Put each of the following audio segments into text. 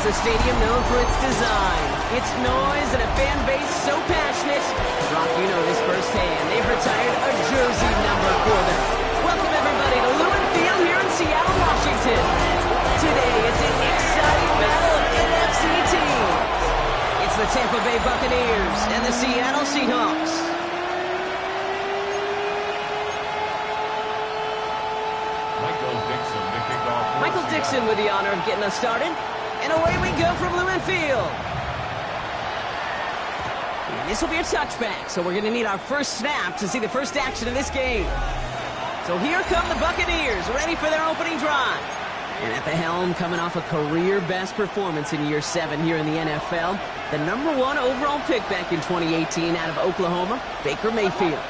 a stadium known for its design, its noise, and a fan base so passionate. Brock, you know this firsthand. They've retired a jersey number for them. Welcome, everybody, to Lumen Field here in Seattle, Washington. Today, it's an exciting battle of NFC teams. It's the Tampa Bay Buccaneers and the Seattle Seahawks. Michael Dixon with the honor of getting us started. And away we go from Lumen Field. And this will be a touchback, so we're going to need our first snap to see the first action of this game. So here come the Buccaneers, ready for their opening drive. And at the helm, coming off a career-best performance in Year 7 here in the NFL, the #1 overall pick back in 2018 out of Oklahoma, Baker Mayfield.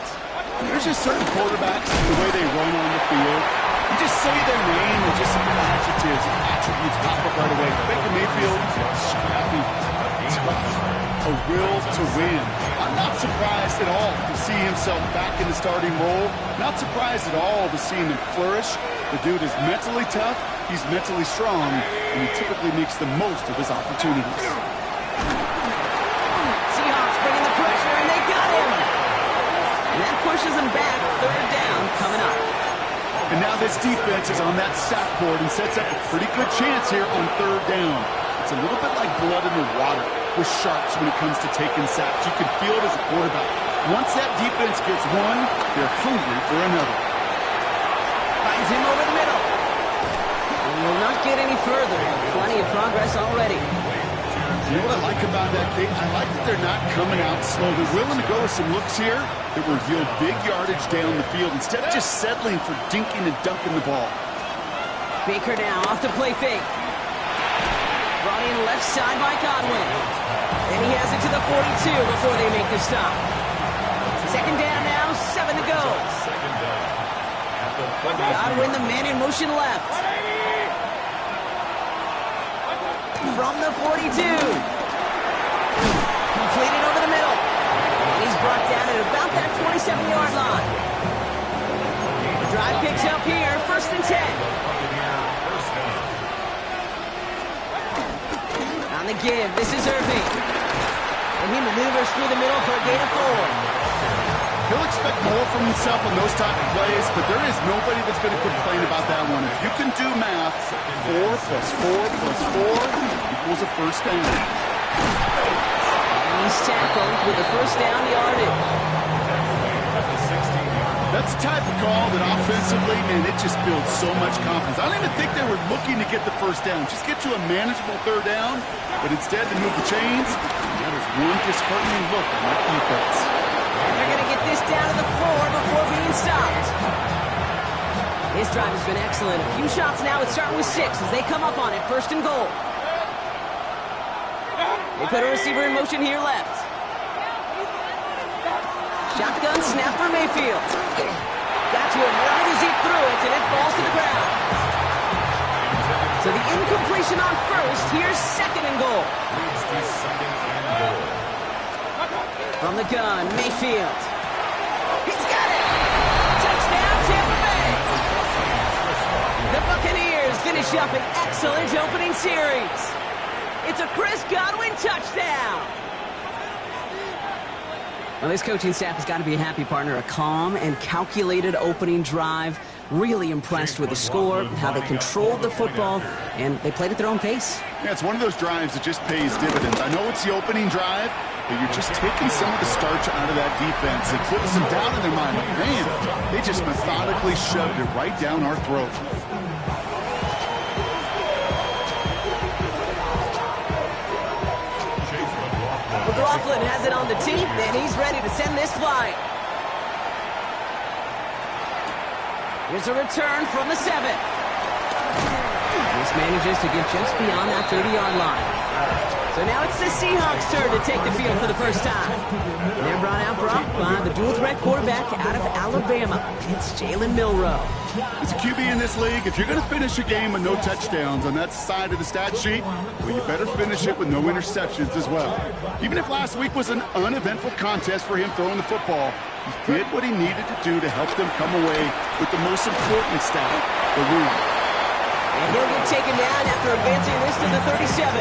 There's just certain quarterbacks, the way they run on the field. You just say their name and just some adjectives and attributes pop up right away. Baker Mayfield, scrappy, tough, a will to win. I'm not surprised at all to see himself back in the starting role. Not surprised at all to see him flourish. The dude is mentally tough, he's mentally strong, and he typically makes the most of his opportunities. Seahawks bringing the pressure, and they got him. And that pushes him back. Third down coming up. And now this defense is on that sack board and sets up a pretty good chance here on third down. It's a little bit like blood in the water with sharks when it comes to taking sacks. You can feel it as a quarterback. Once that defense gets one, they're hungry for another. Finds him over the middle. And will not get any further. Plenty of progress already. You know what I like about that, Kate? I like that they're not coming out slow. They're willing to go with some looks here that will yield big yardage down the field instead of just settling for dinking and dunking the ball. Baker now off the play fake. Brought in left side by Godwin. And he has it to the 42 before they make the stop. Second down now, 7 to go. Godwin, the man in motion left. From the 42. Completed over the middle. And he's brought down at about that 27-yard line. The drive picks up here, 1st and 10. On the give, this is Irving. And he maneuvers through the middle for a gain of 4. He'll expect more from himself on those type of plays, but there is nobody that's going to complain about that one. If you can do math, 4 plus 4 plus 4 equals a first down. And he's tackled with the first down yardage. That's the type of call that offensively, man, it just builds so much confidence. I don't even think they were looking to get the first down. Just get to a manageable third down, but instead to move the chains, that is one disheartening look on that defense. And they're going to get this down to the 4 before being stopped. His drive has been excellent. A few shots now. It's starting with 6 as they come up on it. 1st and goal. They put a receiver in motion here left. Shotgun snap for Mayfield. Got to him right as he threw it, and it falls to the ground. So the incompletion on 1st. Here's 2nd and goal. From the gun, Mayfield. He's got it! Touchdown, Tampa Bay! The Buccaneers finish up an excellent opening series. It's a Chris Godwin touchdown! Well, this coaching staff has got to be a happy partner. A calm and calculated opening drive. Really impressed with the score, how they controlled the football, and they played at their own pace. Yeah, it's one of those drives that just pays dividends. I know it's the opening drive, but you're just taking some of the starch out of that defense and putting some doubt in their mind. Man, they just methodically shoved it right down our throat. McLaughlin has it on the tee, and he's ready to send this flying. Here's a return from the 7. This manages to get just beyond that 30-yard line. So now it's the Seahawks' turn to take the field for the first time. And they're brought out by the dual-threat quarterback out of Alabama. It's Jalen Milroe. As a QB in this league, if you're going to finish a game with no touchdowns on that side of the stat sheet, well, you better finish it with no interceptions as well. Even if last week was an uneventful contest for him throwing the football, he did what he needed to do to help them come away with the most important stat, the win. And he'll get taken down after advancing this to the 37.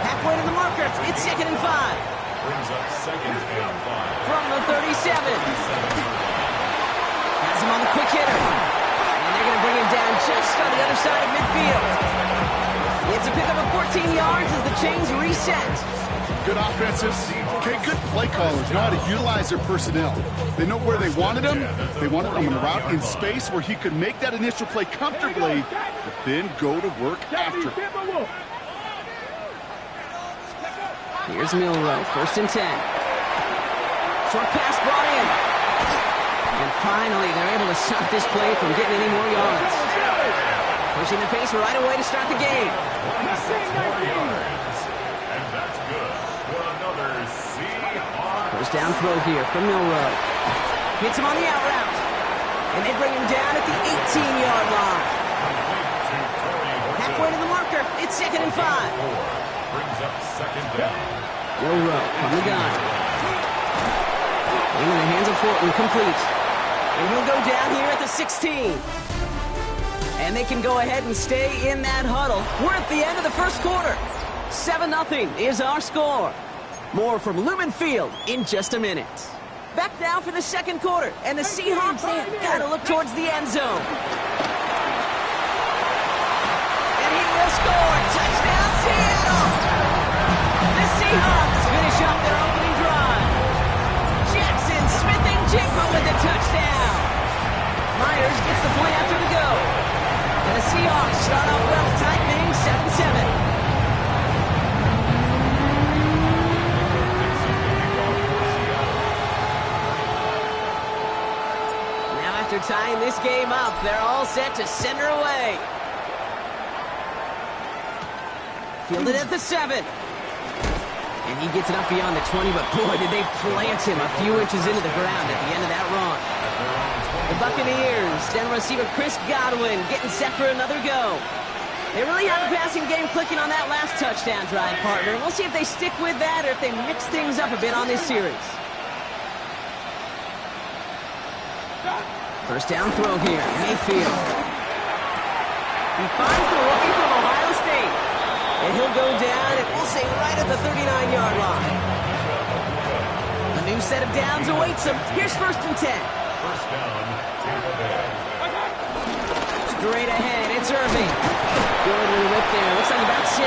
Halfway to the marker. It's 2nd and 5. Brings up 2nd and 5. From the 37. Has him on the quick hitter. And they're going to bring him down just on the other side of midfield. It's a pickup of 14 yards as the chains reset. Good offenses. Okay, good play callers know how to utilize their personnel. They know where they wanted him. They wanted him on a route in space where he could make that initial play comfortably, but then go to work after. Here's Milroe, 1st and 10. Short pass brought in. And finally, they're able to stop this play from getting any more yards. Pushing the pace right away to start the game. 4 yards. And that's good for another Seahawks. First down throw here from Milroe. Hits him on the out route. And they bring him down at the 18-yard line. Halfway to the marker. It's 2nd and 5. Brings up 2nd down. Milroe from the gun. In the hands of Fortin, complete. And he'll go down here at the 16. And they can go ahead and stay in that huddle. We're at the end of the first quarter. 7-0 is our score. More from Lumen Field in just a minute. Back now for the second quarter. And the Seahawks, they have got to look towards the end zone. And he will score. Touchdown, Seattle! The Seahawks finish up their opening drive. Jackson, Smith, and Jigba with the touchdown. Myers gets the point after the go. And the Seahawks start off well, tie things 7-7. Now after tying this game up, they're all set to send her away. Fielded at the 7. And he gets it up beyond the 20, but boy, did they plant him a few inches into the ground at the end of that run. The Buccaneers send receiver Chris Godwin getting set for another go. They really have a passing game clicking on that last touchdown drive, partner. We'll see if they stick with that or if they mix things up a bit on this series. First down throw here, Mayfield. He finds the rookie from Ohio State. And he'll go down, and we'll say right at the 39-yard line. A new set of downs awaits him. Here's 1st and 10. First down, Tampa Bay. Straight ahead, it's Irving. Good little whip there. Looks like about 6.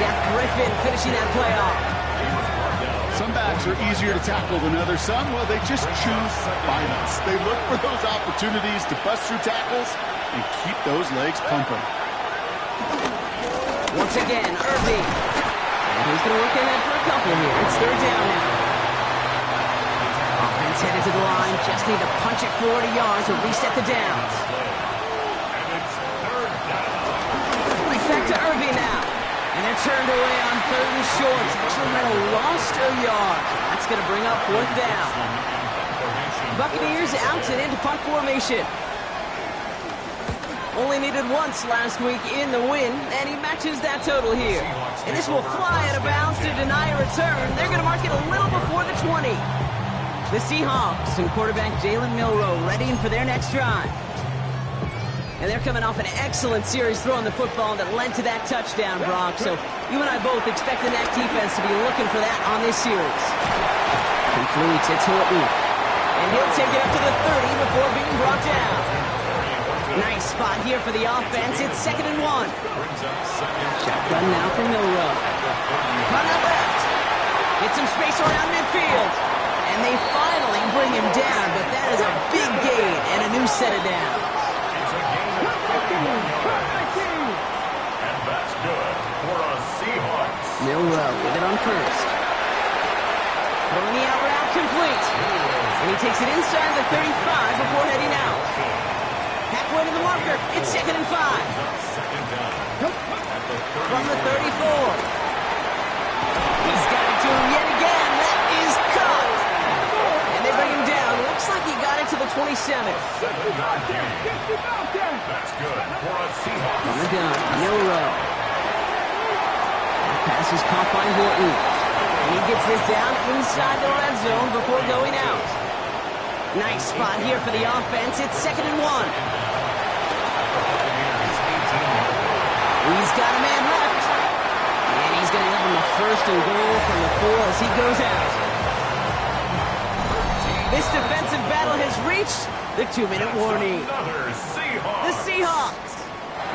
Shaq Griffin finishing that play off. Some backs are easier to tackle than others. Some, well, they just choose violence. They look for those opportunities to bust through tackles and keep those legs pumping. Once again, Irving. And he's going to work in that for a couple here. It's 3rd down now. Offense headed to the line. Just need to punch it 40 yards to reset the downs. And it's 3rd down. Right back to Irving now. And they're turned away on 3rd and short. Actually might have lost a yard. That's going to bring up 4th down. Buccaneers out and into punt formation. Only needed once last week in the win, and he matches that total here. And this will fly out of bounds to deny a return. They're going to mark it a little before the 20. The Seahawks and quarterback Jalen Milroe readying for their next drive. And they're coming off an excellent series throwing the football that led to that touchdown, Brock. So you and I both expect the next defense to be looking for that on this series. Completes, it's Horton. And he'll take it up to the 30 before being brought down. Nice spot here for the offense. It's 2nd and 1. Shotgun now from Milroe. Run out left. Get some space around midfield. And they finally bring him down, but that is a big gain and a new set of downs. It's a gain of 51 yards. And that's good for a Seahawks. Milroe with it on 1st. Throwing the out route complete. And he takes it inside the 35 before heading out. Halfway to the marker, it's 2nd and 5. From the 34. He's got it to him yet again. That is caught. And they bring him down. Looks like he got it to the 27. That's good for a Seahawks. From the gun, Milroe. Pass is caught by Horton. And he gets this down inside the red zone before going out. Nice spot here for the offense. It's 2nd and 1. first and goal from the 4 as he goes out. This defensive battle has reached the 2-minute warning. The Seahawks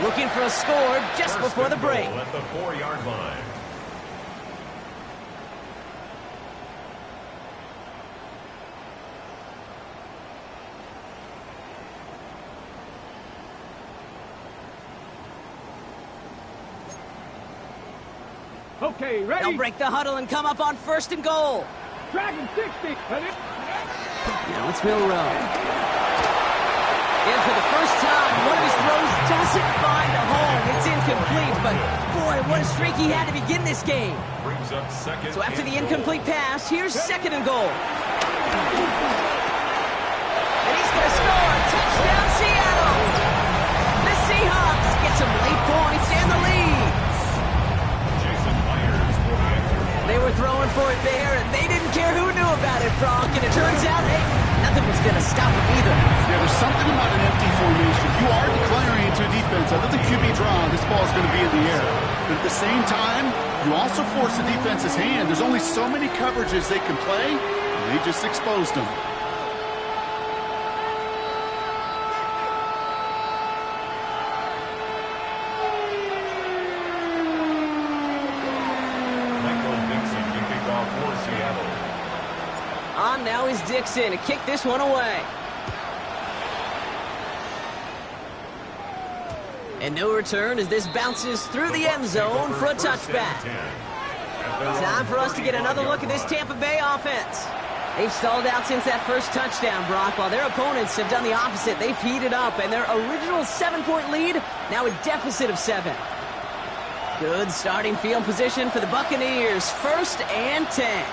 looking for a score just before the break. At the 4-yard line. Okay, ready? They'll break the huddle and come up on first and goal. Dragon 60. Now it's Milrow. And for the first time, one of his throws doesn't find a home. It's incomplete, but boy, what a streak he had to begin this game. Brings up second. So after the incomplete pass, here's second and goal. And he's going to score. Touchdown, Seattle. The Seahawks get some late points and the lead. They were throwing for it there, and they didn't care who knew about it, Bronk. And it turns out, hey, nothing was going to stop them either. Yeah, there's something about an empty formation. You are declaring into a defense. Under the QB draw, this ball is going to be in the air. But at the same time, you also force the defense's hand. There's only so many coverages they can play, and they just exposed them. On now is Dixon to kick this one away. And no return as this bounces through the end zone for a touchback. Time for us to get another look at this Tampa Bay offense. They've stalled out since that first touchdown, Brock, while their opponents have done the opposite. They've heated up, and their original 7-point lead now a deficit of 7. Good starting field position for the Buccaneers. 1st and 10.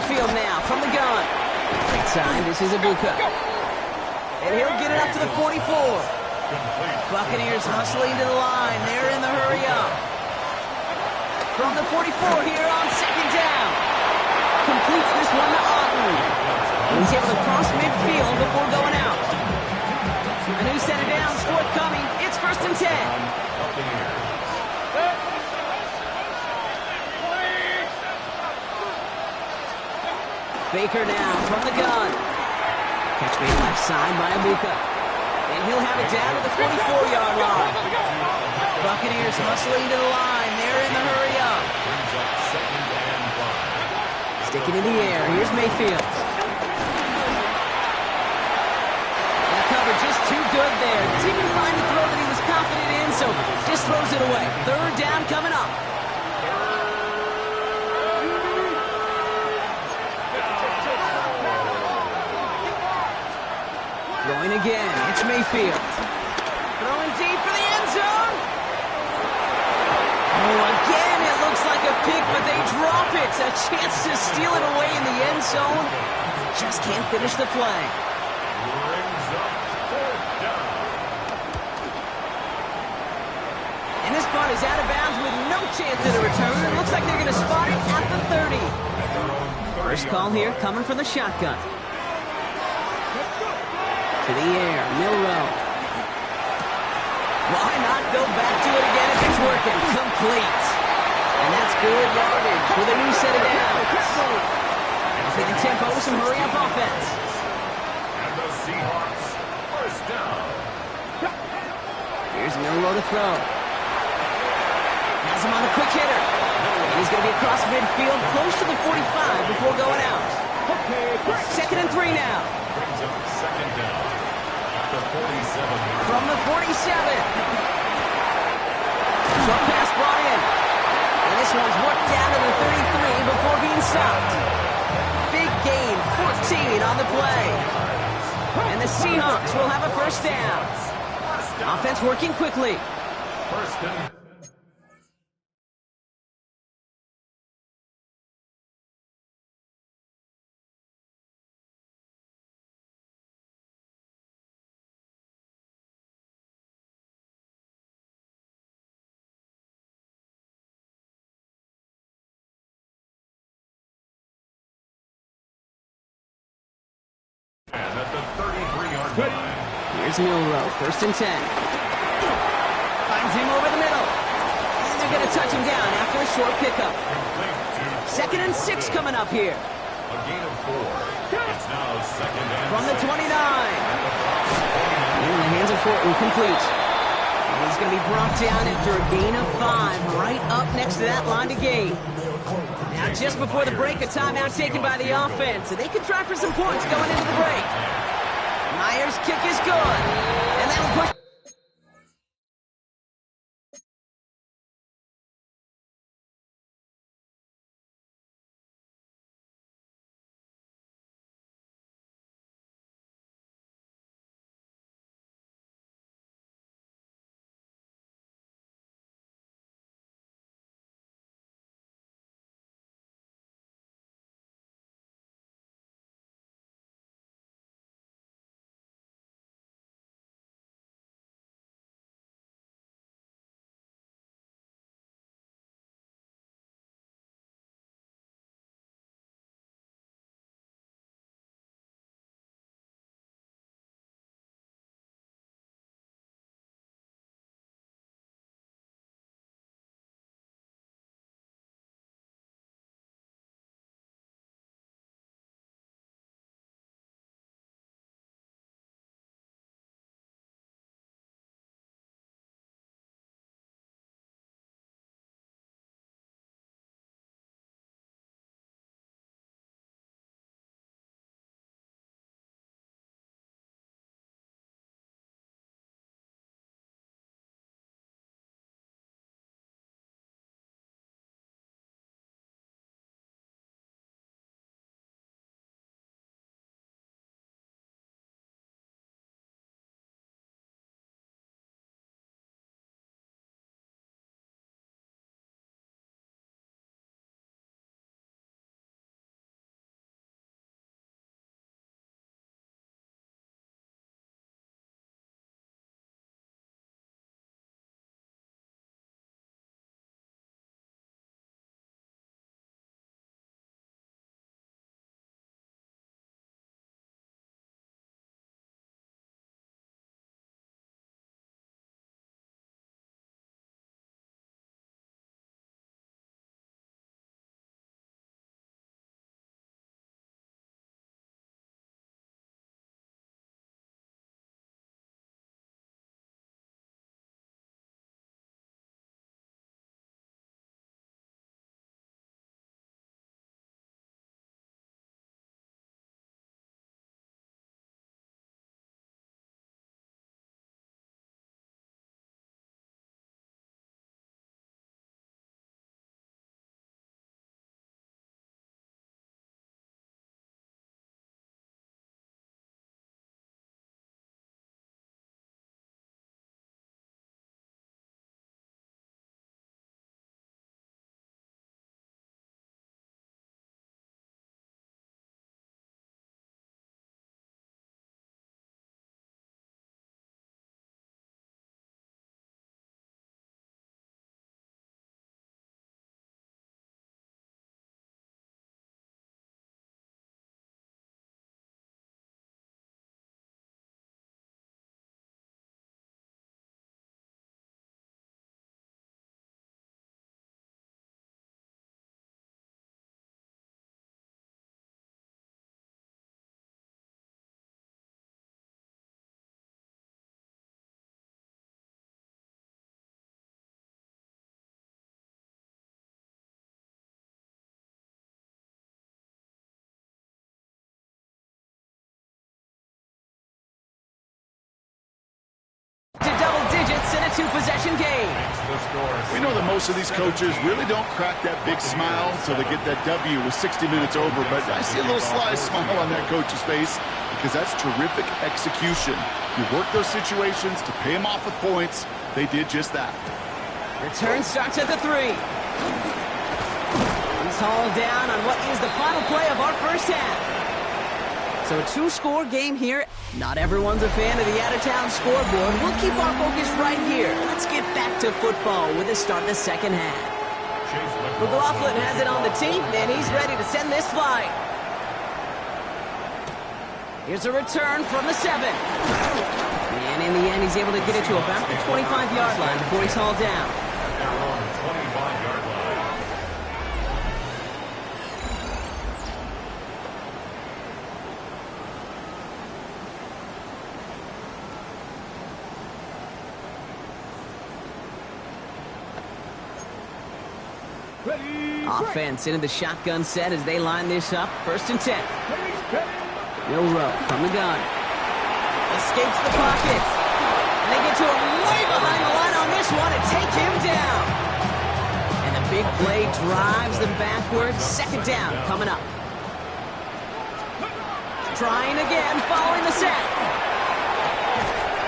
Field now from the gun. Right side, this is Ibuka. And he'll get it up to the 44. Buccaneers hustling to the line. They're in the hurry up. From the 44 here on second down. Completes this one to Otten. He's able to cross midfield before going out. A new set of downs forthcoming. It's 1st and 10. Baker now from the gun. Catch made left side by Ibuka. And he'll have it down to the 44-yard line. Buccaneers hustling to the line. They're in the hurry up. Sticking in the air. Here's Mayfield. That cover just too good there. Didn't find a throw that he was confident in, so just throws it away. 3rd down coming up. Throwing again, it's Mayfield. Throwing deep for the end zone. Oh, again, it looks like a pick, but they drop it. A chance to steal it away in the end zone. They just can't finish the play. And this punt is out of bounds with no chance at a return. It looks like they're going to spot it at the 30. First call here coming from the shotgun. To the air, Milrow. Why not go back to it again if it's working? Complete. And that's good yardage with a new set of downs. Taking tempo with some hurry-up offense. And the Seahawks, 1st down. Here's Milrow to throw. Has him on the quick hitter. And he's going to be across midfield, close to the 45 before going out. 2nd and 3 now. Brings up 2nd down. The 47. From the 47. Short pass brought in. And this one's worked down to the 33 before being stopped. Big gain, 14 on the play. And the Seahawks will have a 1st down. Offense working quickly. 1st and at the 33-yard line. Here's Milrow, 1st and 10. Finds him over the middle. touch him down after a short pickup. 2nd and 6 coming up here. A gain of 4. It's now 2nd and From the 6. 29. In the hands of Fortin, complete. He's going to be brought down after a gain of 5, right up next to that line to gain. Now, just before the break, a timeout taken by the offense, so they can try for some points going into the break. Myers' kick is good, and that'll push. A two-possession game. We know that most of these coaches really don't crack that big smile until they get that W with 60 minutes over, but I see a little sly smile on that coach's face because that's terrific execution. You work those situations to pay them off with points. They did just that. Return starts at the 3. He's hauled down on what is the final play of our first half. So a 2-score game here. Not everyone's a fan of the out-of-town scoreboard. We'll keep our focus right here. Let's get back to football with a start in the second half. McLaughlin has it on the team, and he's ready to send this flight. Here's a return from the 7. And in the end, he's able to get it to about the 25-yard line before he's hauled down. 25-yard line. Ready. Offense into the shotgun set as they line this up. 1st and 10. Ready. Milrow from the gun. Escapes the pocket. And they get to him way behind the line on this one and take him down. And the big play drives them backwards. 2nd down coming up. Trying again following the set.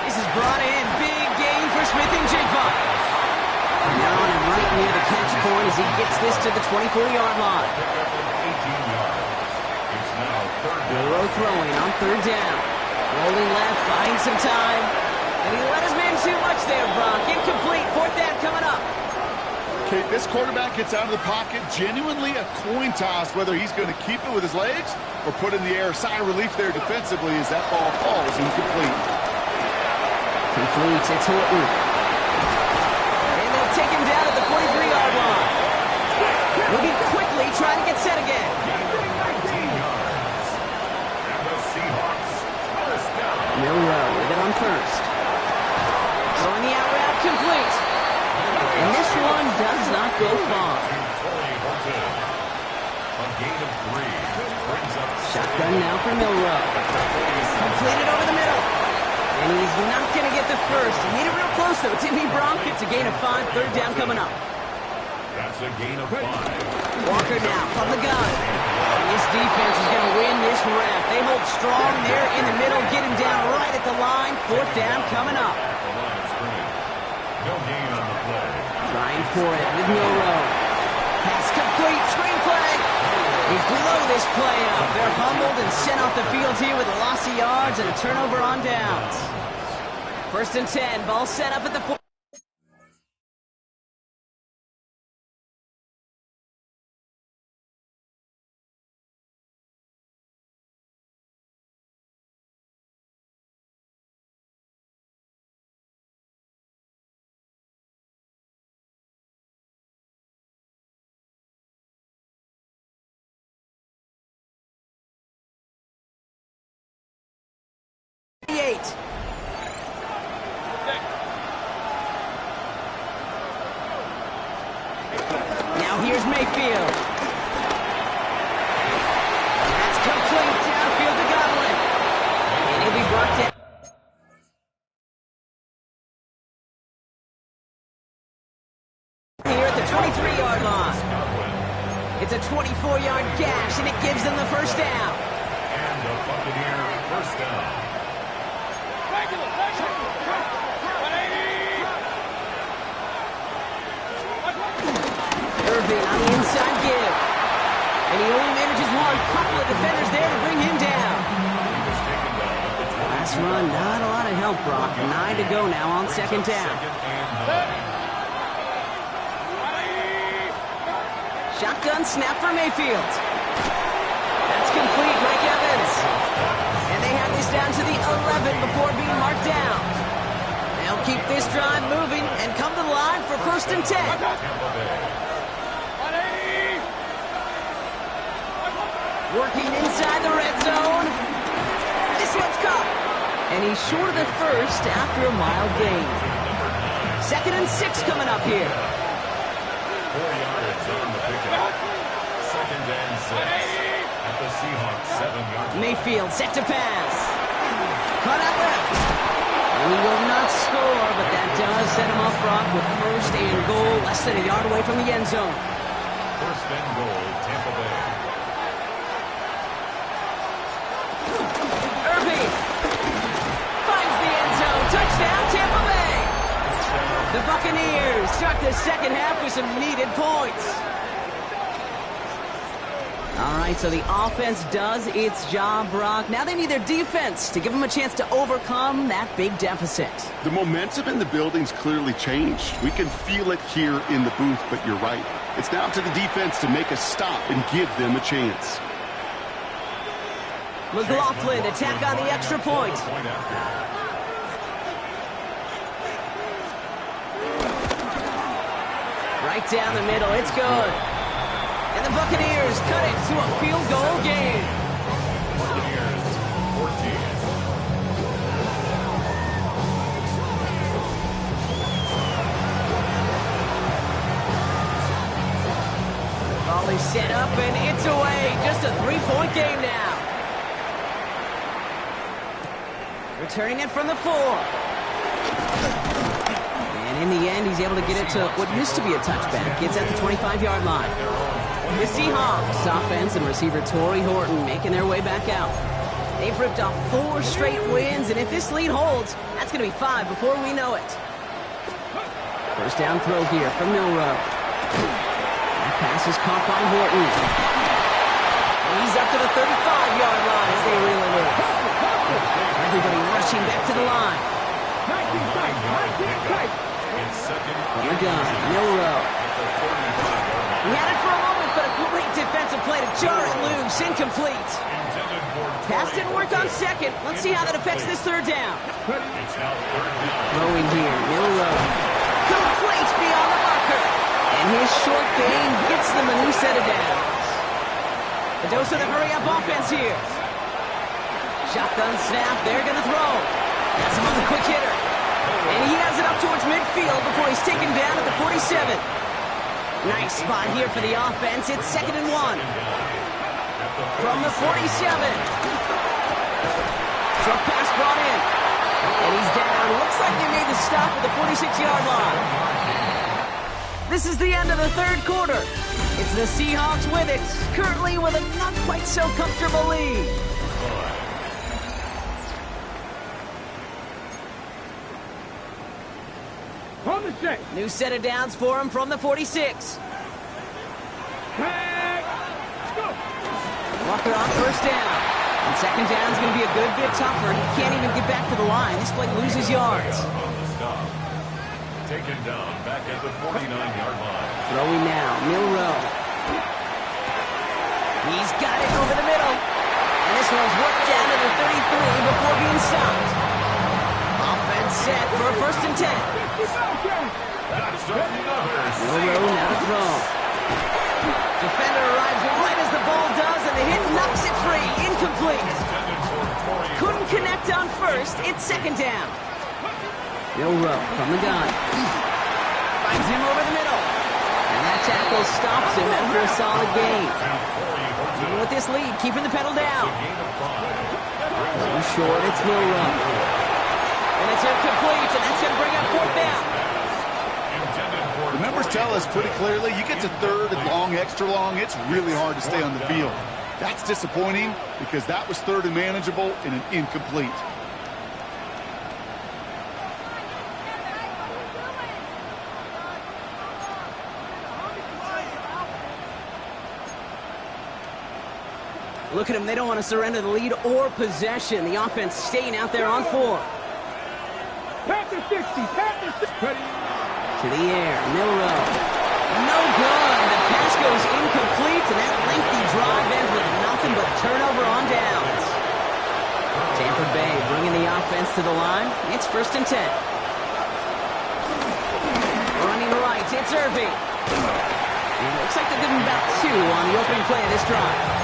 This is brought in. Big gain for Smith and Jigba. Now on him right near the catch point as he gets this to the 24-yard line. 18 yards. It's now 3rd down. Milrow throwing on 3rd down. Rolling left, buying some time. And he let his man too much there, Brock. Incomplete. 4th down coming up. Okay, this quarterback gets out of the pocket. Genuinely a coin toss whether he's going to keep it with his legs or put in the air. Sigh of relief there defensively as that ball falls incomplete. Completes. It's Horton. And they'll take him down at the 43-yard line. Moving quickly, trying to get set again. 19 yards. And the Seahawks 1st down. Milrow with it on 1st. Throwing the out route complete. And this one does not go far. A gain of 3 brings up Shotgun now for Milrow. Completed over the middle. And he's not going to get the first. He hit it real close, though, didn't he, Bronk? It's a gain of 5. 3rd down coming up. That's a gain of 5. Walker now from the gun. And this defense is going to win this rep. They hold strong there in the middle, get him down right at the line. 4th down coming up. The line of scrimmage. No gain on the play. Trying for it with Milrow. Pass complete. Screenplay. They blow this play up. They're humbled and sent off the field here with a loss of yards and a turnover on downs. 1st and 10. Ball set up at the 4. Now here's Mayfield. That's complete downfield to Godwin. And he'll be brought down. Here at the 23-yard line. It's a 24-yard gash, and it gives them the 1st down. And the Buccaneer 1st down. Irving on the inside give. And he only manages one. Couple of defenders there to bring him down. Last run, not a lot of help, Brock. 9 to go now on 2nd down. Shotgun snap for Mayfield. That's complete, Mike Evans. And they have this down to the 11 before being marked down. They'll keep this drive moving and come to the line for 1st and 10. Working inside the red zone. This one's caught. And he's short of the 1st after a mild gain. 2nd and 6 coming up here. 4 yards on the pickup. 2nd and 6. At the Seahawks 7-yard line. Mayfield set to pass. Cut out left. He will not score, but that does set him up, Brock, with 1st and goal, less than a yard away from the end zone. 1st and goal, Tampa Bay. Irving finds the end zone. Touchdown, Tampa Bay. The Buccaneers start the 2nd half with some needed points. All right, so the offense does its job, Brock. Now they need their defense to give them a chance to overcome that big deficit. The momentum in the building's clearly changed. We can feel it here in the booth, but you're right. It's now to the defense to make a stop and give them a chance. McLaughlin attack on the extra point. Right down the middle. It's good. And the Buccaneers cut it to a field goal game. Buccaneers 14. Volley set up, and it's away. Just a 3-point game now. Returning it from the 4. And in the end, he's able to get it to what used to be a touchback. It's at the 25-yard line. The Seahawks offense and receiver Torrey Horton making their way back out. They've ripped off 4 straight wins, and if this lead holds, that's going to be 5 before we know it. First down throw here from Milroe. That pass is caught by Horton. And he's up to the 35-yard line as they reel him in. Everybody rushing back to the line. From the gun, Milroe. He had it for a moment, but a great defensive play to jar it loose. Incomplete. Pass didn't work on second. Let's see how that affects this third down. Throwing here, Milroe. Complete beyond the marker. And his short game gets them a new set of downs. A dose of the hurry-up offense here. Shotgun snap, they're going to throw. That's him on the quick hitter. And he has it up towards midfield before he's taken down at the 47. Nice spot here for the offense. It's 2nd and 1. From the 47. Drop pass brought in. And he's down. Looks like they made the stop at the 46-yard line. This is the end of the third quarter. It's the Seahawks with it, currently with a not quite so comfortable lead. On the set. New set of downs for him from the 46. Tag. Go. Walker on first down. And second down is going to be a good bit tougher. He can't even get back to the line. This play loses yards. On the stop. Taken down back at the 49-yard line. Throwing now, Milroe. He's got it over the middle. And this one's worked down to the 33 before being stopped. Offense set for a 1st and 10. That's another Milroe now to throw. Defender arrives right as the ball does, and the hit knocks it free. Incomplete. Couldn't connect on first. It's 2nd down. Milroe from the gun. Finds him over the middle. And that tackle stops him after a solid gain. Even with this lead, keeping the pedal down. Too short, it's Milroe. And it's incomplete, and that's going to bring up 4th down. The numbers tell us pretty clearly, you get to 3rd and long, extra long, it's really hard to stay on the field. That's disappointing because that was 3rd and manageable and an incomplete. Look at them, they don't want to surrender the lead or possession. The offense staying out there on 4. Panther 60. Panther 60. To the air, Milroe. No good. The pass goes incomplete, and that lengthy drive ends with nothing but a turnover on downs. Tampa Bay bringing the offense to the line. It's 1st and 10. Running right, it's Irving. And it looks like they're giving about 2 on the opening play of this drive.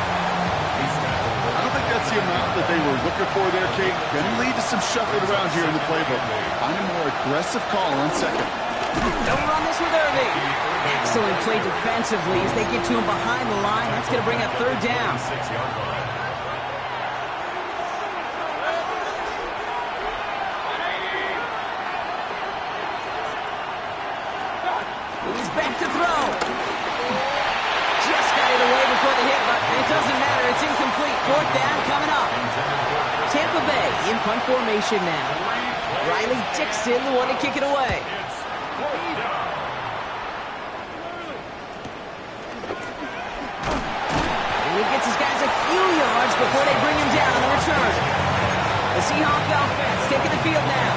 I don't think that's the amount that they were looking for there, Kate. Going to lead to some shuffling around here in the playbook. Find a more aggressive call on 2nd. Don't run this with Irving. Excellent play defensively as they get to him behind the line. That's going to bring up 3rd down. 6-yard line. He's back to throw. Just got it away before the hit, but it doesn't matter. It's incomplete. 4th down coming up. Tampa Bay in punt formation now. Riley Dixon, the one to kick it away. And he gets his guys a few yards before they bring him down on the return. The Seahawks offense taking the field now.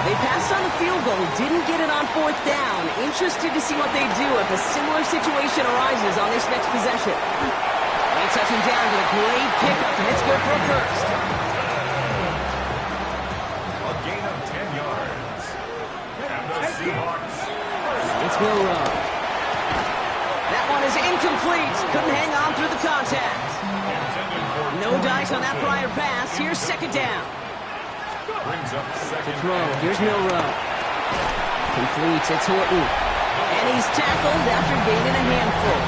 They passed on the field goal, didn't get it on 4th down. Interested to see what they do if a similar situation arises on this next possession. They touch him down with a great pickup, and it's good for a 1st. A gain of 10 yards. And the Seahawks. It's Milroe. Incomplete. Couldn't hang on through the contact. No dice on that prior pass. Here's second down. To throw. Here's Milrow. Completes. It's Horton. And he's tackled after gaining a handful.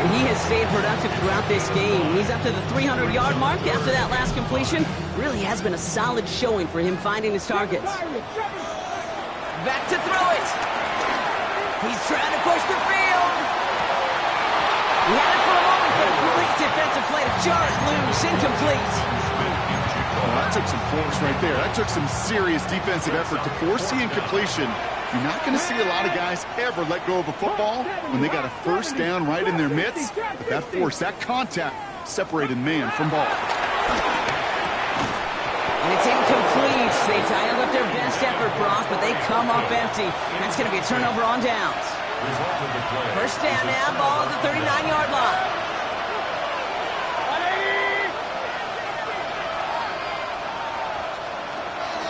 And he has stayed productive throughout this game. He's up to the 300-yard mark after that last completion. Really has been a solid showing for him finding his targets. Back to throw it. He's trying to push the field. He had it for a moment, but a great defensive play to jar it loose. Incomplete. Well, that took some force right there. That took some serious defensive effort to force the incompletion. You're not going to see a lot of guys ever let go of a football when they got a first down right in their midst. But that force, that contact, separated man from ball. And it's incomplete. They dialed up their best effort, Brock, but they come up empty. That's going to be a turnover on downs. First down now, ball at the 39-yard line.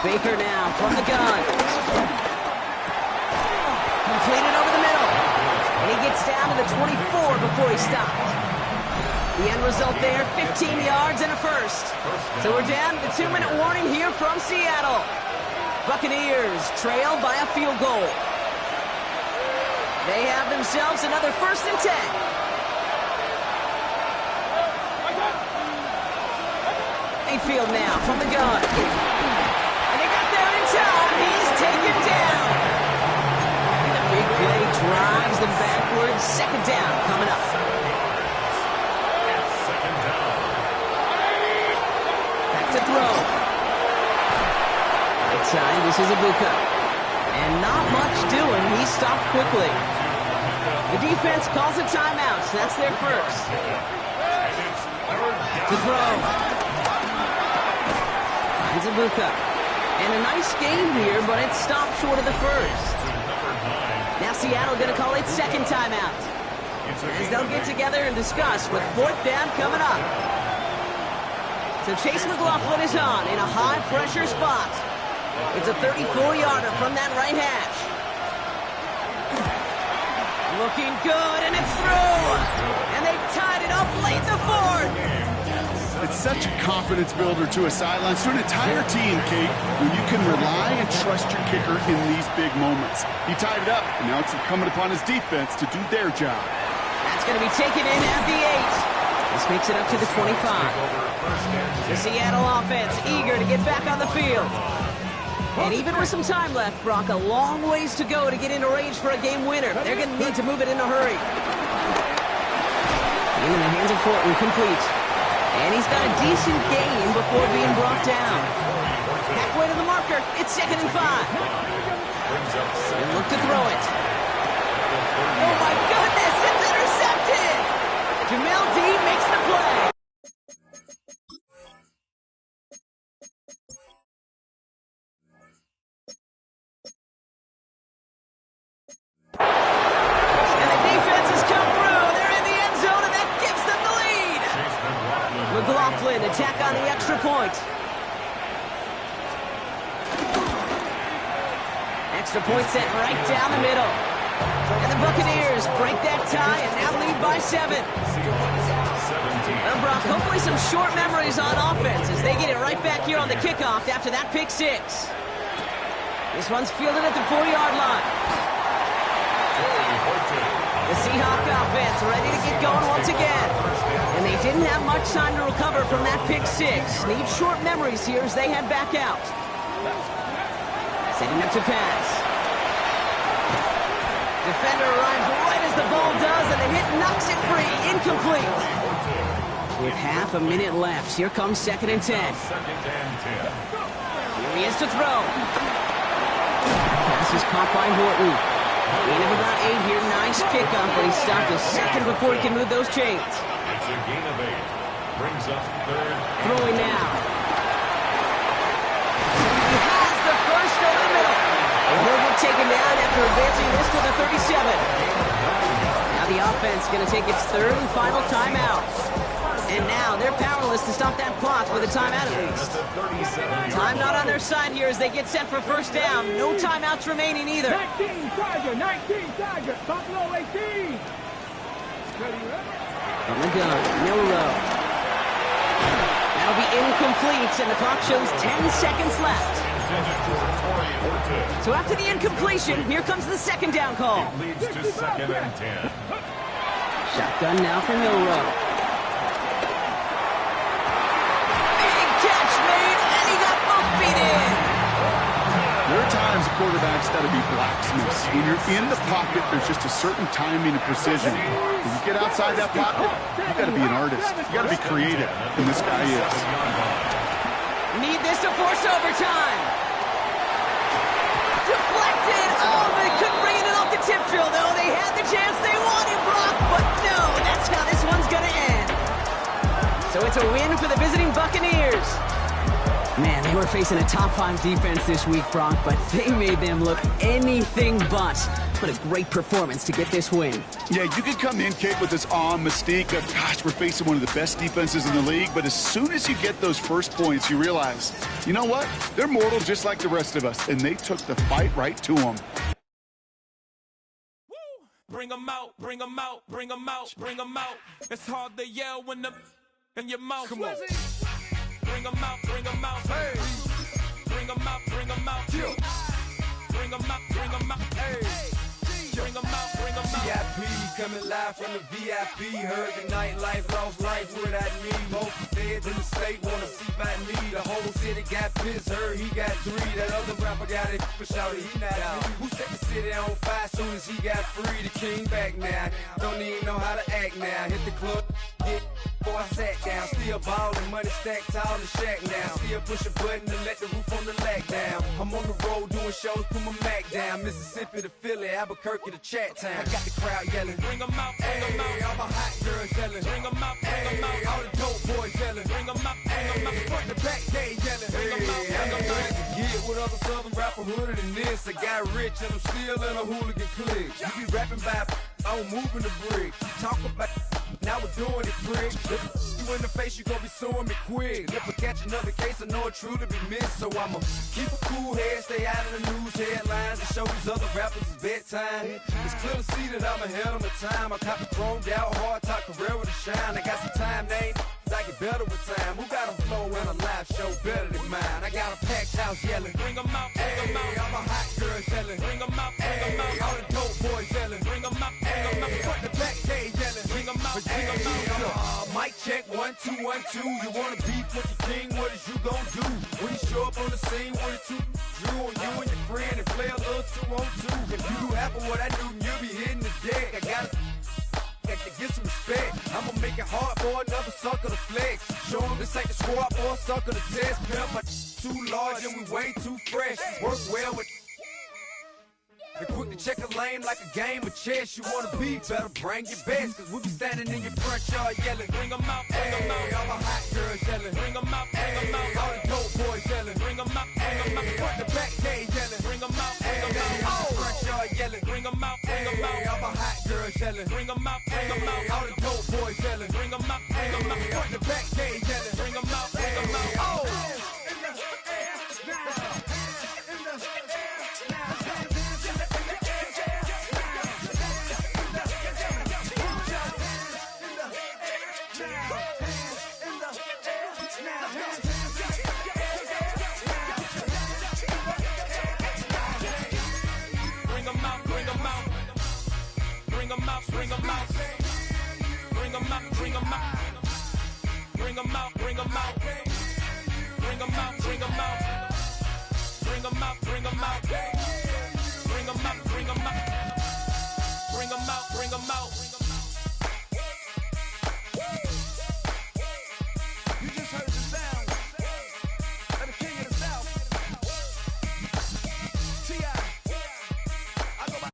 Baker now from the gun. Completed over the middle. And he gets down to the 24 before he stopped. The end result there, 15 yards and a first. So we're down to the 2-minute warning here from Seattle. Buccaneers trail by a field goal. They have themselves another 1st and 10. Mayfield now from the gun. And they got there in time. He's taken down. And a big play drives them backwards. Second down coming up. Back to throw. Right side, this is Ibuka. And not much doing. He stopped quickly. The defense calls a timeout. So that's their first. To throw. Finds Ibuka. And a nice game here, but it stopped short of the first. Now Seattle going to call it second timeout. As they'll get together and discuss with 4th down coming up. So Chase McLaughlin is on in a high-pressure spot. It's a 34-yarder from that right hash. Looking good, and it's through. And they've tied it up late in the 4th. It's such a confidence builder to a sideline, to an entire team, Kate, when you can rely and trust your kicker in these big moments. He tied it up, and now it's incumbent upon his defense to do their job. That's going to be taken in at the 8. This makes it up to the 25. The Seattle offense eager to get back on the field. And even with some time left, Brock, a long ways to go to get into range for a game winner. They're going to need to move it in a hurry. In the hands of Horton, complete. And he's got a decent gain before being brought down. Halfway to the marker, it's 2nd and 5. And look to throw it. Oh my goodness, it's intercepted! Jamel D makes the play. And the defense has come through. They're in the end zone, and that gives them the lead. McLaughlin attack on the extra point. Extra point set right down the middle. And the Buccaneers break that tie and now lead by 7. Well, Brock, hopefully some short memories on offense as they get it right back here on the kickoff after that pick 6. This one's fielded at the 4-yard line. The Seahawks offense ready to get going once again. And they didn't have much time to recover from that pick 6. Need short memories here as they head back out. Setting up to pass. Defender arrives right as the ball does, and the hit knocks it free. Incomplete. With half a minute left, here comes 2nd and 10. Here he is to throw. Pass is caught by Horton. Gain of about 8 here. Nice pickup, but he stopped a second before he can move those chains. It's a gain of 8. Brings up 3rd. Throwing now. He has the first over the middle. And he'll get taken down after advancing this to the 37. Now the offense going to take its 3rd and final timeout. And now they're powerless to stop that clock with a timeout at least. Time not on their side here as they get set for first down. No timeouts remaining either. 19 Tiger, Buffalo 18. From the gun, Milrow. That'll be incomplete, and the clock shows 10 seconds left. So after the incompletion, here comes the second down call. Leads to 2nd and 10. Shotgun now for Milrow. Big catch made, and he got both feet in. There are times a quarterback's got to be blacksmiths. When you're in the pocket, there's just a certain timing and precision. When you get outside that pocket, you got to be an artist. You got to be creative, and this guy is. Need this to force overtime. Deflected. Oh, they couldn't bring it in off the tip drill, though. They had the chance they wanted, Brock, but no, that's how this one's going to end. So it's a win for the visiting Buccaneers. Man, they were facing a top-5 defense this week, Brock, but they made them look anything but. What a great performance to get this win. Yeah, you can come in, Kate, with this mystique of, gosh, we're facing one of the best defenses in the league, but as soon as you get those first points, you realize, you know what? They're mortal just like the rest of us, and they took the fight right to them. Bring them out, bring them out, bring them out, bring them out. It's hard to yell when the in your mouth. Come on. Bring them out, bring them out. Hey. Bring them out, bring them out. Bring them out, bring them out. Hey. Bring them out, bring them out. VIP coming live from the VIP. Heard the nightlife, lost life without me. Most feds in the state wanna see by me. The whole city got pissed, heard he got 3. That other rapper got it for shouted, he not out. Who set the city on fire soon as he got free? The king back now. Don't even know how to act now. Hit the club, get before I sat down. Still ballin', money stacked tall in the shack now. Still push a button to let the roof on the lag down. I'm on the road doing shows, put my Mac down. Mississippi to Philly, Albuquerque to Chat Town. I got the crowd yelling. Bring them out, bring them out. All my hot girls yelling. Bring them out, bring them out. All the dope boys yelling. Bring them out, bring them out. Front to back, they yelling. Bring them out, bring them out. Get with other southern rapper hooded than this. I got rich and I'm still in a hooligan clique. You be rapping by I'm moving the bricks. Talk about now we're doing it, prick. You in the face, you gon' be suing me quick. If I catch another case, I know it truly be missed. So I'ma keep a cool head, stay out of the news headlines, and show these other rappers it's bedtime. It's clear to see that I'm ahead of my time. I caught the chromed out, hard top career with a shine. I got some time, they ain't I get better with time. Who got a flow and a live show better than mine? I got a packed house yelling. Bring them out, bring them out. All my hot girls yelling. Bring them out, bring them out. All the dope boys yelling. Bring them out, bring them out. Front the back, they yelling. Bring them out, bring them out. Mic check, 1, 2, 1, 2. You wanna beef with the king? What is you gon' do? When you show up on the scene, what it two drew on you and your friend and play a little 2-on-2. If you do half of what I do, you'll be hitting the deck. I gotta get some respect. I'ma make it hard for another sucker to flex. Show them this ain't the squad or a sucker to test. Pimp, my too large and we way too fresh. Work well with and quick to check a lane like a game of chess. You wanna be better, bring your best. Cause we be standing in your front yard yelling. Bring them out, bring them out. All my hot girls yelling. Bring them out, bring them out. All the dope boys yelling. Bring them out, bring them out. Front the back, they yelling. Bring them out, bring them out. All the front yard yelling. Bring them out, bring them out. All my hot girls yelling. Bring them out, bring them out. All the dope boys yelling. Bring them out, bring them out. Front the back, they yelling. Bring them out, bring them out. Oh! Bring them out, bring them out. Bring them out, bring them out. Bring them out, bring them out. Bring them out, bring them out. Bring them out, bring them out. Bring them out, bring them out.